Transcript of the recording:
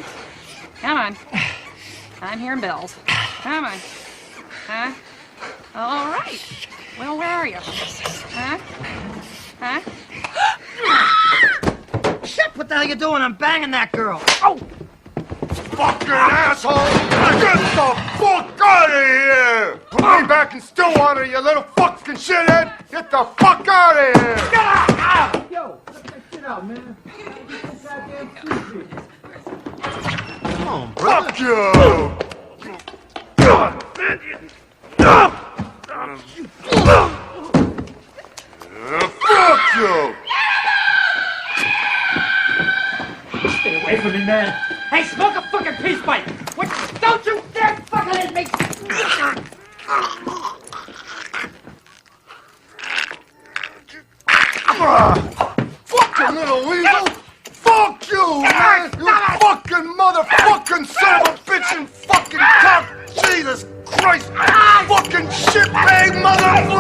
right. Come on. I'm hearing bells. Come on. Huh? All right. Well, where are you? Huh? Huh? Shit, what the hell you doing? I'm banging that girl. Oh! Fucking asshole! Get the fuck out of here! Lay back and still water, you little fucking shithead! Get the fuck out of here! Get out! Yo, let that shit out, man. Come on, brother. Fuck you! Fuck you! Stay away from me, man. Hey, smoke a fucking peace pipe. What? Don't you dare fucking hit me. Fucking little weasel! Fuck you, man! You fucking motherfucking son of a bitch and fucking cock! Jesus Christ! Fucking shitbag motherfucker!